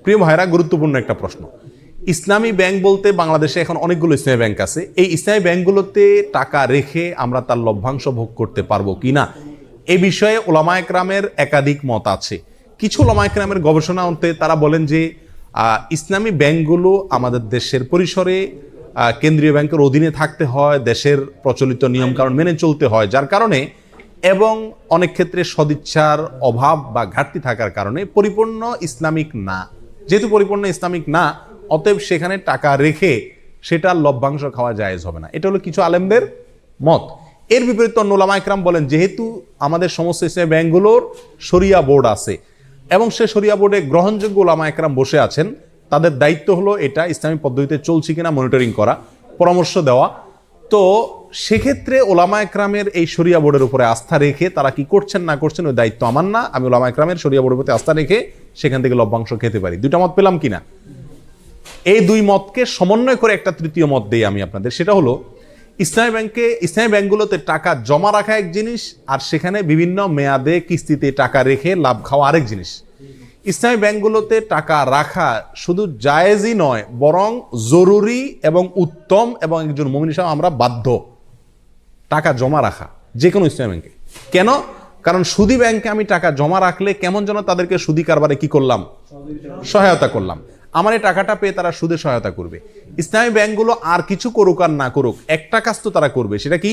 প্রিয় ভাইরা, গুরুত্বপূর্ণ একটা প্রশ্ন। ইসলামী ব্যাংক বলতে বাংলাদেশে এখন অনেকগুলো ইসলামী ব্যাংক আছে। এই ইসলামী ব্যাংকগুলোতে টাকা রেখে আমরা তার লভ্যাংশ ভোগ করতে পারবো কিনা, এই বিষয়ে ওলামায়ে কেরামের একাধিক মত আছে। কিছু ওলামায়ে কেরামের গবেষণা অন্তে তারা বলেন যে ইসলামী ব্যাংকগুলো আমাদের দেশের পরিসরে কেন্দ্রীয় ব্যাংকের অধীনে থাকতে হয়, দেশের প্রচলিত নিয়মকানুন মেনে চলতে হয়, যার কারণে এবং অনেক ক্ষেত্রে সদিচ্ছার অভাব বা ঘাটতি থাকার কারণে পরিপূর্ণ ইসলামিক না। যেহেতু পরিপূর্ণ ইসলামিক না, অতএব সেখানে টাকা রেখে সেটার লভ্যাংশ খাওয়া জায়েজ হবে না। এটা হলো কিছু আলেমদের মত। এর বিপরীতে অন্য ওলামায়ে কেরাম বলেন, যেহেতু আমাদের সমস্ত ইসলামী ব্যাংকগুলোর শরিয়া বোর্ড আছে এবং সে শরিয়া বোর্ডে গ্রহণযোগ্য ওলামায়ে কেরাম বসে আছেন, তাদের দায়িত্ব হলো এটা ইসলামী পদ্ধতিতে চলছে কিনা মনিটরিং করা, পরামর্শ দেওয়া। তো সেক্ষেত্রে ওলামায়ে কেরামের এই শরিয়া বোর্ডের উপরে আস্থা রেখে তারা কি করছেন না করছেন ওই দায়িত্ব আমার না। আমি ওলামায়ে কেরামের শরিয়া বোর্ডের প্রতি আস্থা রেখে সেখান থেকে লভ্যাংশ খেতে পারি। দুইটা মত পেলাম কিনা? এই দুই মতকে সমন্বয় করে একটা তৃতীয় মত দেই আমি আপনাদের। সেটা হলো ইসলামী ব্যাংকগুলোতে টাকা জমা রাখা এক জিনিস, আর সেখানে বিভিন্ন মেয়াদে কিস্তিতে টাকা রেখে লাভ খাওয়া আরেক জিনিস। ইসলামী ব্যাংকগুলোতে টাকা রাখা শুধু জায়েজই নয়, বরং জরুরি এবং উত্তম, এবং একজন মুমিন হিসেবে আমরা বাধ্য টাকা জমা রাখা যে কোনো ইসলামী ব্যাংকে। কেন? কারণ সুদী ব্যাংকে আমি টাকা জমা রাখলে কেমন যেন তাদেরকে সুদী কারবারে কি করলাম, সহায়তা করলাম। আমার এই টাকাটা পেয়ে তারা সুদে সহায়তা করবে। ইসলামী ব্যাংকগুলো আর কিছু করুক আর না করুক, একটা কাজ তো তারা করবে, সেটা কি?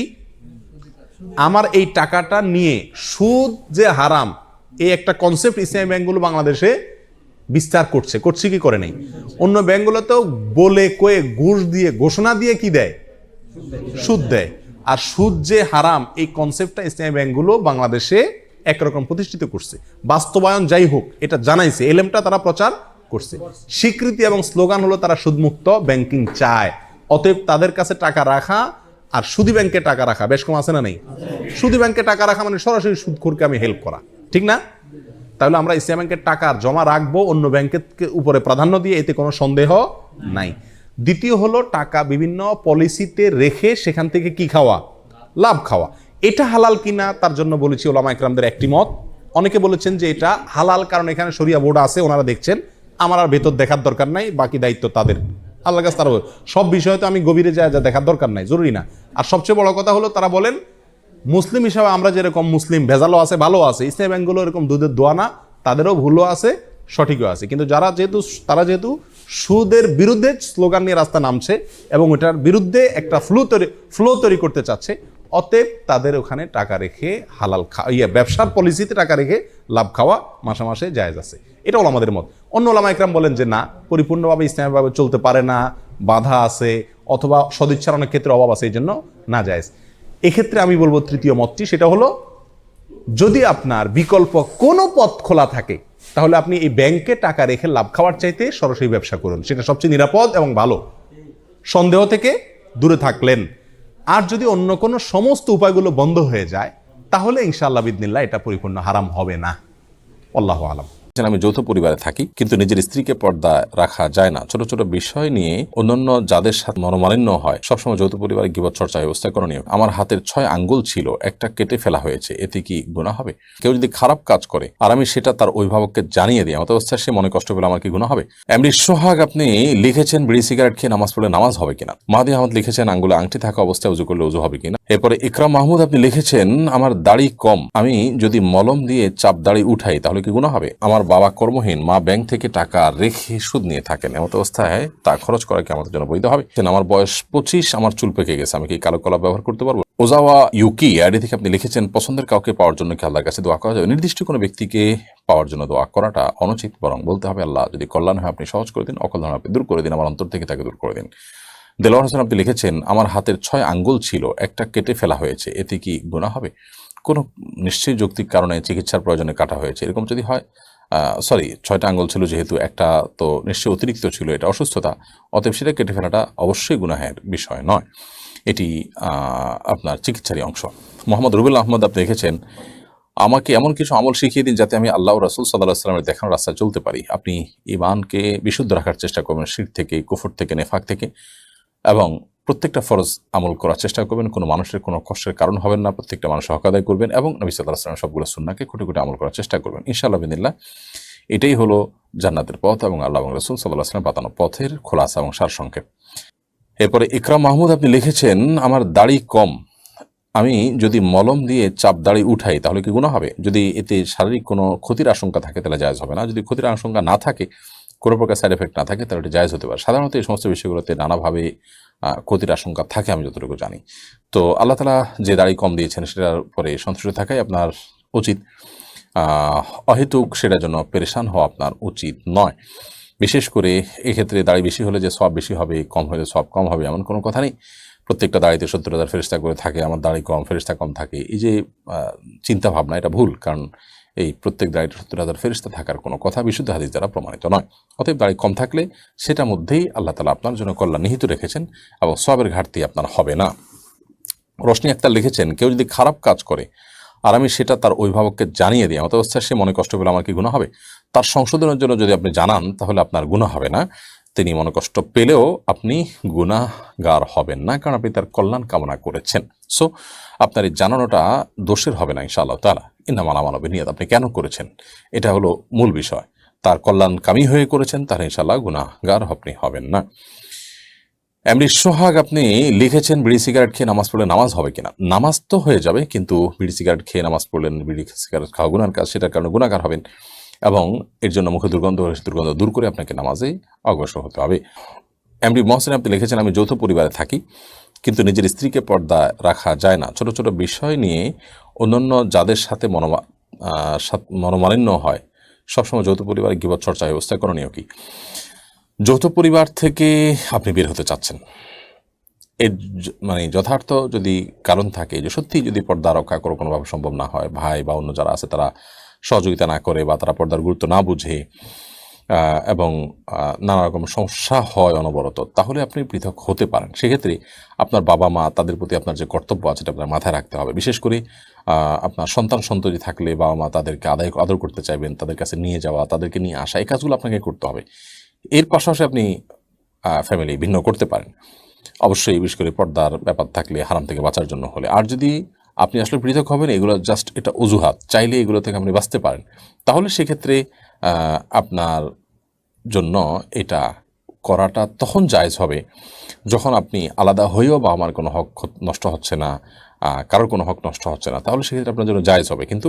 আমার এই টাকাটা নিয়ে সুদ যে হারাম, এই একটা কনসেপ্ট ইসলামী ব্যাংকগুলো বাংলাদেশে বিস্তার করছে কি করে নেই? অন্য ব্যাংকগুলোতেও বলে কয়ে ঘুষ দিয়ে ঘোষণা দিয়ে কি দেয়, সুদ দেয়। আর সুদ যে হারাম, এই কনসেপ্টটা ইসলামী ব্যাংকগুলো বাংলাদেশে একরকম প্রতিষ্ঠিত করছে। বাস্তবায়ন যাই হোক, এটা জানাইছে, এলেমটা তারা প্রচার করছে। স্বীকৃতি এবং স্লোগান হলো তারা সুদমুক্ত ব্যাংকিং চায়। অতএব তাদের কাছে টাকা রাখা আর সুদী ব্যাংকে টাকা রাখা বেশ কম আছে না নেই? সুদী ব্যাংকে টাকা রাখা মানে সরাসরি সুদখোরকে আমি হেল্প করা, ঠিক না? তাহলে আমরা ইসলামী ব্যাংকের টাকা জমা রাখবো অন্য ব্যাংকের উপরে প্রাধান্য দিয়ে, এতে কোনো সন্দেহ নাই। দ্বিতীয় হলো টাকা বিভিন্ন পলিসিতে রেখে সেখান থেকে কি খাওয়া, লাভ খাওয়া। এটা হালাল কিনা তার জন্য বলেছি ওলামায়ে কেরামদের একটি মত। অনেকে বলেছেন যে এটা হালাল, কারণ এখানে শরিয়া বোর্ড আছে, ওনারা দেখছেন, আমার আর ভেতর দেখার দরকার নাই, বাকি দায়িত্ব তাদের, আল্লাহর কাছে তারা সব বিষয়ে তো আমি গভীরে যা দেখার দরকার নাই, জরুরি না। আর সবচেয়ে বড় কথা হলো তারা বলেন মুসলিম হিসাবে আমরা যেরকম মুসলিম, ভেজালও আছে ভালো আছে, ইসলামী ব্যাংকগুলো এরকম দুধের দোয়া না, তাদেরও ভুলও আছে সঠিকও আছে। কিন্তু তারা যেহেতু সুদের বিরুদ্ধে স্লোগান নিয়ে রাস্তা নামছে এবং ওটার বিরুদ্ধে একটা ফ্লো তৈরি করতে চাচ্ছে, অতএব তাদের ওখানে টাকা রেখে হালাল ব্যবসার পলিসিতে টাকা রেখে লাভ খাওয়া মাসে মাসে জায়েজ আছে। এটা ওলামাদের মত। অন্য ওলামায়ে কেরাম বলেন যে না, পরিপূর্ণভাবে ইসলামীভাবে চলতে পারে না, বাধা আছে, অথবা সদিচ্ছার অনেক ক্ষেত্রে অভাব আছে, এই জন্য না জায়েজ। এক্ষেত্রে আমি বলবো তৃতীয় মতটি, সেটা হলো যদি আপনার বিকল্প কোনো পথ খোলা থাকে, তাহলে আপনি এই ব্যাংকে টাকা রেখে লাভ খাওয়ার চাইতে সরাসরি ব্যবসা করুন, সেটা সবচেয়ে নিরাপদ এবং ভালো, সন্দেহ থেকে দূরে থাকলেন। আর যদি অন্য কোনো সমস্ত উপায়গুলো বন্ধ হয়ে যায়, তাহলে ইনশাআল্লাহ বিদিনিল্লাহ এটা পরিপূর্ণ হারাম হবে না। আল্লাহু আলাম। আমি যৌথ পরিবারে থাকি, কিন্তু নিজের স্ত্রীকে পর্দা রাখা যায় না। ছোট ছোট বিষয় নিয়ে অন্যান্য যাদের সাথে মনোমালিন্য হয়, সবসময় যৌথ পরিবারে গীবত চর্চা ব্যবস্থা করণীয়। আমার হাতের 6 আঙ্গুল ছিল, একটা কেটে ফেলা হয়েছে, এতে কি গুনাহ হবে? কেউ যদি খারাপ কাজ করে আর আমি সেটা তার অভিভাবককে জানিয়ে দিই, আমার অবস্থায় সে মনে কষ্ট পেলে আমার কি গুনাহ হবে? এমনি সোহাগ আপনি লিখেছেন বিড়ি সিগারেট খেয়ে নামাজ পড়লে নামাজ হবে কিনা। মাহাদি আহমদ লিখেছেন আঙ্গুলে আংটি থাকা অবস্থায় উজু করলে উজু হবে কিনা। এরপরে ইকরাম মাহমুদ আপনি লিখেছেন আমার দাড়ি কম, আমি যদি মলম দিয়ে চাপ দাড়ি উঠাই তাহলে কি গুনাহ হবে? আমার বাবা কর্মহীন, মা ব্যাংক থেকে টাকা রেখে সুদ নিয়ে থাকেন, এমত অবস্থায় তা খরচ করা কি আমাদের জন্য বৈধ হবে? আমার বয়স 25, আমার চুল পেকে গেছে, আমি কি কালো কলা ব্যবহার করতে পারবো? ওজাওয়া ইউকি আইডি থেকে আপনি লিখেছেন পছন্দের কাউকে পাওয়ার জন্য কি আল্লাহর কাছে দোয়া করা যাবে? নির্দিষ্ট কোনো ব্যক্তিকে পাওয়ার জন্য দোয়া করাটা অনুচিত, বরং বলতে হবে আল্লাহ যদি কল্যাণ হয় আপনি সহজ করে দিন, অকল্যাণ আপনি দূর করে দিন, আমার অন্তর থেকে তাকে দূর করে দিন। দেলোয়ার হোসেন আপনি লিখেছেন আমার হাতের 6 আঙ্গুল ছিল, একটা কেটে ফেলা হয়েছে, এতে কি গুনাহ হবে? কোনো নিশ্চয়ই যৌক্তিক কারণে চিকিৎসার প্রয়োজনে কাটা হয়েছে, এরকম যদি হয়, 6টা আঙ্গুল ছিল যেহেতু, একটা তো নিশ্চয়ই অতিরিক্ত ছিল, এটা অসুস্থতা, অতএব সেটা কেটে ফেলাটা অবশ্যই গুনাহের বিষয় নয়, এটি আপনার চিকিৎসারই অংশ। মোহাম্মদ রুবেল আহমদ আপনি লিখেছেন আমাকে এমন কিছু আমল শিখিয়ে দিন যাতে আমি আল্লাহ রাসূল সাল্লাল্লাহু আলাইহি ওয়াসাল্লামের দেখানো রাস্তায় চলতে পারি। আপনি ঈমানকে বিশুদ্ধ রাখার চেষ্টা করবেন শিরক থেকে, কুফর থেকে, নেফাক থেকে, এবং প্রত্যেকটা ফরজ আমল করার চেষ্টা করবেন, কোনো মানুষের কোনো কষ্টের কারণ হবেন না, প্রত্যেকটা মানুষের হক আদায় করবেন, এবং নবী সাল্লাল্লাহু আলাইহি ওয়াসাল্লাম সবগুলো সুন্নাহকে খুঁটে খুঁটে আমল করার চেষ্টা করবেন। ইনশাআল্লাহ বিদিনিল্লাহ এটাই হলো জান্নাতের পথ এবং আল্লাহ এবং রাসূল সাল্লাল্লাহু আলাইহি ওয়াসাল্লাম বাতানো পথের খোলাসা এবং সারসংক্ষেপ। এরপরে ইকরাম মাহমুদ আপনি লিখেছেন, আমার দাড়ি কম, আমি যদি মলম দিয়ে চাপ দাড়ি উঠাই তাহলে কি গুনাহ হবে? যদি এতে শারীরিক কোনো ক্ষতির আশঙ্কা থাকে তাহলে জায়েজ হবে না। যদি ক্ষতির আশঙ্কা না থাকে, কোনো প্রকার সাইড এফেক্ট না থাকে, তাহলে এটা জায়েজ হতে পারে। সাধারণত এই সমস্ত বিষয়গুলোতে নানাভাবে ক্ষতির আশঙ্কা থাকে আমি যতটুকু জানি। তো আল্লাহ তাআলা যে দাড়ি কম দিয়েছেন সেটার পরে সন্তুষ্ট থাকাই আপনার উচিত। অহেতুক সেটার জন্য পেরেশান হওয়া আপনার উচিত নয়। বিশেষ করে এক্ষেত্রে দাড়ি বেশি হলে যে সওয়াব বেশি হবে, কম হলে সওয়াব কম হবে, এমন কোনো কথা নেই। প্রত্যেকটা দাড়িতে 70,000 ফেরেশতা করে থাকে, আমার দাড়ি কম, ফেরেশতা কম থাকে, এই যে চিন্তা ভাবনা, এটা ভুল। কারণ এই প্রত্যেক দাড়িতে 70,000 ফেরেশতা থাকার কোনো কথা বিশুদ্ধ হাদিস দ্বারা প্রমাণিত নয়। অতএব দাড়ি কম থাকলে সেটার মধ্যেই আল্লাহ তাআলা আপনার জন্য কল্যাণ নিহিত রেখেছেন এবং সওয়াবের ঘাটতি আপনার হবে না। রোশনি আক্তার লিখেছেন, কেউ যদি খারাপ কাজ করে আর আমি সেটা তার অভিভাবককে জানিয়ে দিই, এমত অবস্থায় সে মনে কষ্ট পেলে আমার কি গুনাহ হবে? তার সংশোধনের জন্য যদি আপনি জানান তাহলে আপনার গুনাহ হবে না। তিনি মনে কষ্ট পেলেও আপনি গুনাহগার হবেন না, কারণ আপনি তার কল্যাণ কামনা করেছেন। সো আপনার এই জানানোটা দোষের হবে না ইনশাআল্লাহ তাআলা। ইন্নামাল আমালু বিন্নিয়াত, আপনি কেন করেছেন এটা হলো মূল বিষয়। তার কল্যাণকামী হয়ে করেছেন, তাহলে ইনশাআল্লাহ গুনাহগার আপনি হবেন না। এমনি সোহাগ আপনি লিখেছেন, বিড়ি সিগারেট খেয়ে নামাজ পড়লে নামাজ হবে কিনা? নামাজ তো হয়ে যাবে, কিন্তু বিড়ি সিগারেট খেয়ে নামাজ পড়লেন, বিড়ি সিগারেট খাওয়া গুনার কাজ, সেটার কারণে গুনাহগার হবেন এবং এর জন্য মুখে দুর্গন্ধ হলে সে দুর্গন্ধ দূর করে আপনাকে নামাজে অগ্রসর হতে হবে। এমডি মহসিন আপনি লিখেছেন, আমি যৌথ পরিবারে থাকি কিন্তু নিজের স্ত্রীকে পর্দা রাখা যায় না। ছোট ছোট বিষয় নিয়ে অন্যান্য যাদের সাথে মনোমালিন্য হয়, সবসময় যৌথ পরিবারে গীবত চর্চা ব্যবস্থা করণীয় কি? যৌথ পরিবার থেকে আপনি বের হতে চাচ্ছেন, এর মানে যথার্থ যদি কারণ থাকে যে সত্যি যদি পর্দা রক্ষা করে কোনোভাবে সম্ভব না হয়, ভাই বা অন্য যারা আছে তারা সহযোগিতা না করে বা তারা পর্দার গুরুত্ব না বুঝে এবং নানা রকম সমস্যা হয় অনবরত, তাহলে আপনি পৃথক হতে পারেন। সেক্ষেত্রে আপনার বাবা মা, তাদের প্রতি আপনার যে কর্তব্য আছে সেটা আপনার মাথায় রাখতে হবে। বিশেষ করে আপনার সন্ততি থাকলে বাবা মা তাদেরকে আদর করতে চাইবেন, তাদের কাছে নিয়ে যাওয়া, তাদেরকে নিয়ে আসা, এই কাজগুলো আপনাকে করতে হবে। এর পাশাপাশি আপনি ফ্যামিলি ভিন্ন করতে পারেন, অবশ্যই বিশেষ করে পর্দার ব্যাপার থাকলে, হারাম থেকে বাঁচার জন্য হলে। আর যদি আপনি আসলে পৃথক হবেন, এগুলো জাস্ট এটা অজুহাত, চাইলে এগুলো থেকে আপনি বাঁচতে পারেন, তাহলে সেক্ষেত্রে আপনার জন্য এটা করাটা তখন জায়েজ হবে যখন আপনি আলাদা হয়েও বা আমার কোনো হক নষ্ট হচ্ছে না, কারোর কোনো হক নষ্ট হচ্ছে না, তাহলে সেক্ষেত্রে আপনার জন্য জায়েজ হবে। কিন্তু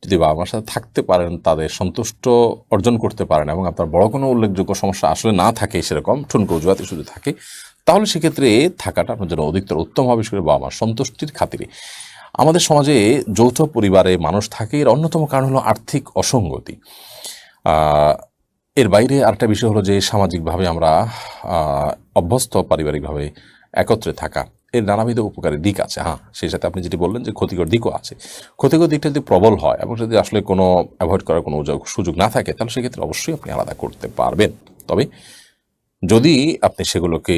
যদি বাবা মার সাথে থাকতে পারেন, তাদের সন্তুষ্ট অর্জন করতে পারেন এবং আপনার বড় কোনো উল্লেখযোগ্য সমস্যা আসলে না থাকে, সেরকম ঠুনকো অজুহাতে শুধু থাকে, তাহলে সেক্ষেত্রে থাকাটা আপনার জন্য অধিকতর উত্তম হবে, বিশেষ করে বাবা মার সন্তুষ্টির খাতিরে। আমাদের সমাজে যৌথ পরিবারে মানুষ থাকে, এর অন্যতম কারণ হলো আর্থিক অসঙ্গতি। এর বাইরে আরেকটা বিষয় হলো যে সামাজিকভাবে আমরা অভ্যস্ত পারিবারিকভাবে একত্রে থাকা, এর নানাবিধ উপকারী দিক আছে। হ্যাঁ, সেই সাথে আপনি যেটি বললেন যে ক্ষতিকর দিকও আছে। ক্ষতিকর দিকটা যদি প্রবল হয় এবং যদি আসলে কোনো অ্যাভয়েড করার কোনো সুযোগ না থাকে, তাহলে সেক্ষেত্রে অবশ্যই আপনি আলাদা করতে পারবেন। তবে যদি আপনি সেগুলোকে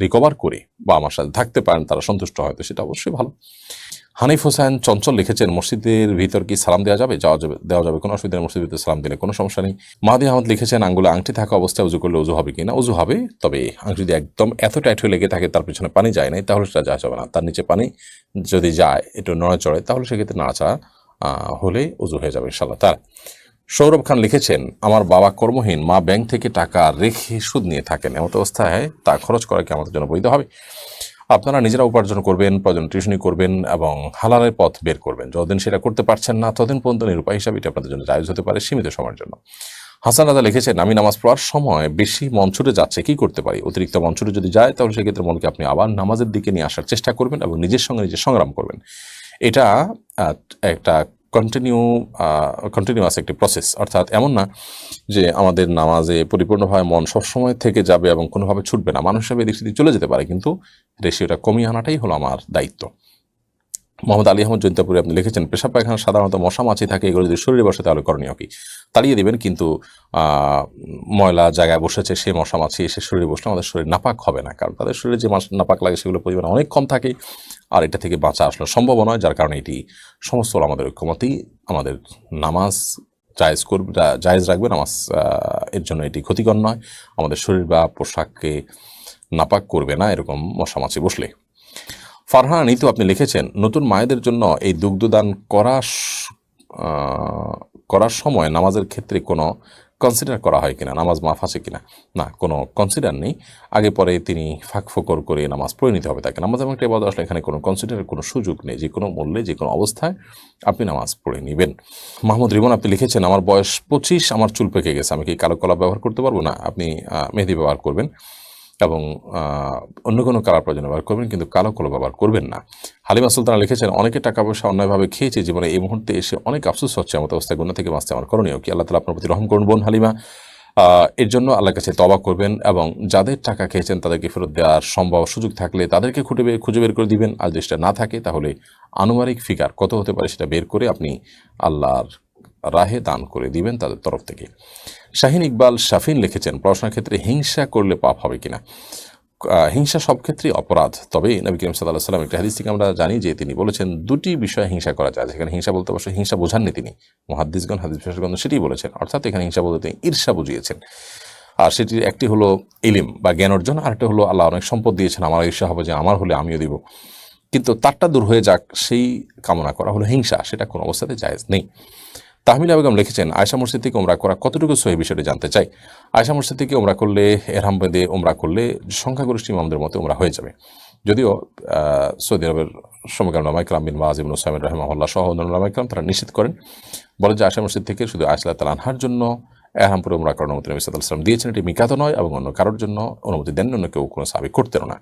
রিকভার করে বা আমার সাথে থাকতে পারেন, তারা সন্তুষ্ট হয়, তো সেটা অবশ্যই ভালো। হানিফ হোসেন চঞ্চল লিখেছেন, মসজিদের ভিতর কি সালাম দেওয়া যাবে? দেওয়া যাবে, কোনো অসুবিধা নেই, মসজিদের ভিতরে সালাম দিলে কোনো সমস্যা নেই। মাহাদি আহমদ লিখেছেন, আঙ্গুলে আংটি থাকা অবস্থায় উজু করলে উজু হবে কিনা? উজু হবে, তবে আংটি যদি একদম এত টাইট হয়ে লেগে থাকে, তার পিছনে পানি যায় নাই, তাহলে সেটা যাওয়া যাবে না। তার নিচে পানি যদি যায়, একটু নড়াচড়ে, তাহলে সেক্ষেত্রে নাড়াচাড়া হলে উজু হয়ে যাবে ইনশাআল্লাহ তাআলা। সৌরভ খান লিখেছেন, আমার বাবা কর্মহীন, মা ব্যাংক থেকে টাকা রেখে সুদ নিয়ে থাকেন, এমত অবস্থায় তা খরচ করা কি আমাদের জন্য বৈধ হবে? আপনারা নিজেরা উপার্জন করবেন, প্রয়োজন টিউশনি করবেন এবং হালালের পথ বের করবেন। যতদিন সেটা করতে পারছেন না, ততদিন পর্যন্ত নিরুপায় হিসাবে এটা আপনাদের জন্য জায়েজ হতে পারে সীমিত সময়ের জন্য। হাসান রাজা লিখেছেন, আমি নামাজ পড়ার সময় বেশি মন ছুটে যাচ্ছে, কি করতে পারি? অতিরিক্ত মন ছুটে যদি যায়, তাহলে সেক্ষেত্রে মনকে আপনি আবার নামাজের দিকে নিয়ে আসার চেষ্টা করবেন এবং নিজের সঙ্গে নিজে সংগ্রাম করবেন। এটা একটা কন্টিনিউয়াস একটি প্রসেস, অর্থাৎ এমন না যে আমাদের নামাজে পরিপূর্ণভাবে মন সবসময় থেকে যাবে এবং কোনোভাবে ছুটবে না। মানুষ হিসাবে এদিক সেদিক চলে যেতে পারে, কিন্তু রেশিওটা কমিয়ে আনাটাই হলো আমার দায়িত্ব। মোহাম্মদ আলী আহমদ জৈন্তাপুরে আপনি লিখেছেন, পেশাব পায়খানা সাধারণত মশা মাছি থাকে, এগুলো যদি শরীরে বসে তাহলে করণীয় কি? তাড়িয়ে দিবেন, কিন্তু ময়লা জায়গায় বসেছে সে মশা মাছি এসে শরীরে বসলে আমাদের শরীর নাপাক হবে না, কারণ তাদের শরীরে যে নাপাক লাগে সেগুলো পরিমাণ অনেক কম থাকে, আর এটা থেকে বাঁচা আসলে সম্ভব নয়। যার কারণে এটি সমস্ত আমাদের ঐক্যমতেই আমাদের নামাজ জায়েজ রাখবে। নামাজ এর জন্য এটি ক্ষতিকর নয়, আমাদের শরীর বা পোশাককে নাপাক করবে না এরকম মশা মাছি বসলে। ফারহানা নিতু আপনি লিখেছেন, নতুন মায়েদের জন্য এই দুগ্ধদান করা করার সময় নামাজের ক্ষেত্রে কোনো কনসিডার করা হয় কিনা, নামাজ মাফ আছে কিনা? না, কোনো কনসিডার নেই। আগে পরে তিনি ফাঁক ফোকর করে নামাজ পড়ে নিতে হবে তাকে। নামাজ এমন একটা ইবাদত, আসলে এখানে কোনো কনসিডারের কোনো সুযোগ নেই। যে কোনো মূল্যে, যে কোনো অবস্থায় আপনি নামাজ পড়ে নেবেন। মাহমুদ রিমন, আপনি লিখেছেন আমার বয়স 25, আমার চুল পেকে গেছে, আমি কি কালো কলা ব্যবহার করতে পারবো? না, আপনি মেহেদি ব্যবহার করবেন এবং অন্য কোনো কালার প্রয়োজন ব্যবহার করবেন, কিন্তু কালো কলা ব্যবহার করবেন না। হালিমা সুলতানা লিখেছেন অনেকে টাকা পয়সা অন্যায়ভাবে খেয়েছে জীবনে, এই মুহূর্তে এসে অনেক আফসোস হচ্ছে, আমার অবস্থায় গুনাহ থেকে বাঁচতে আমার করণীয় কি? আল্লাহ তাআলা আপনার প্রতি রহম করুন বোন হালিমা। এর জন্য আল্লাহর কাছে তওবা করবেন এবং যাদের টাকা খেয়েছেন তাদেরকে ফেরত দেওয়ার সম্ভব সুযোগ থাকলে তাদেরকে খুঁজে বের করে দিবেন। আর যেটা না থাকে তাহলে আনুমানিক ফিগার কত হতে পারে সেটা বের করে আপনি আল্লাহর রাহে দান করে দিবেন তাদের তরফ থেকে। শাহিন ইকবাল শাফিন লিখেছেন পড়াশোনার ক্ষেত্রে হিংসা করলে পাপ হবে কিনা? হিংসা সব ক্ষেত্রেই অপরাধ, তবে নবী করিম সাল্লাল্লাহু আলাইহি ওয়াসাল্লাম একটা হাদিস থেকে আমরা জানি যে তিনি বলেছেন দুটি বিষয়ে হিংসা করা যায়। সেখানে হিংসা বলতে অবশ্য হিংসা বোঝাননি তিনি, মুহাদ্দিসগণ, হাদিস বিশেষজ্ঞগণ সেটাই বলেছেন, অর্থাৎ এখানে হিংসা বলতে তিনি ঈর্ষা বুঝিয়েছেন। আর সেটির একটি হলো ইলম বা জ্ঞান অর্জন, আর একটা হলো আল্লাহ অনেক সম্পদ দিয়েছেন, আমার ঈর্ষা হবে যে আমার হলে আমিও দিব, কিন্তু তারটা দূর হয়ে যাক সেই কামনা করা হলো হিংসা, সেটা কোনো অবস্থাতে জায়েজ নেই। তাহমিনা বেগম লিখেছেন আয়েশা মসজিদ থেকে ওমরা করা কতটুকু সহি বিষয়টি জানতে চাই। আয়েশা মসজিদ থেকে ওমরা করলে, এহরাম বেঁধে ওমরা করলে সংখ্যাগরিষ্ঠ ইমামদের মতে ওমরা হয়ে যাবে। যদিও সৌদি আরবের সমকালীন উলামা ইকরাম বিন বাজ ইবনে উসাইমিন রাহিমাহুল্লাহ সহ অন্যান্য উলামা ইকরাম তারা নিষেধ করেন, বলেন যে আয়েশা মসজিদ থেকে শুধু আয়েশা রাদিয়াল্লাহু আনহার জন্য এহরাম পরে ওমরা করার অনুমতি নবী সাল্লাল্লাহু আলাইহি ওয়াসাল্লাম দিয়েছেন, এটি মিকাতও নয় এবং অন্য কারোর জন্য অনুমতি দেন অন্য কেউ কোনো সাহাবী করতেন না।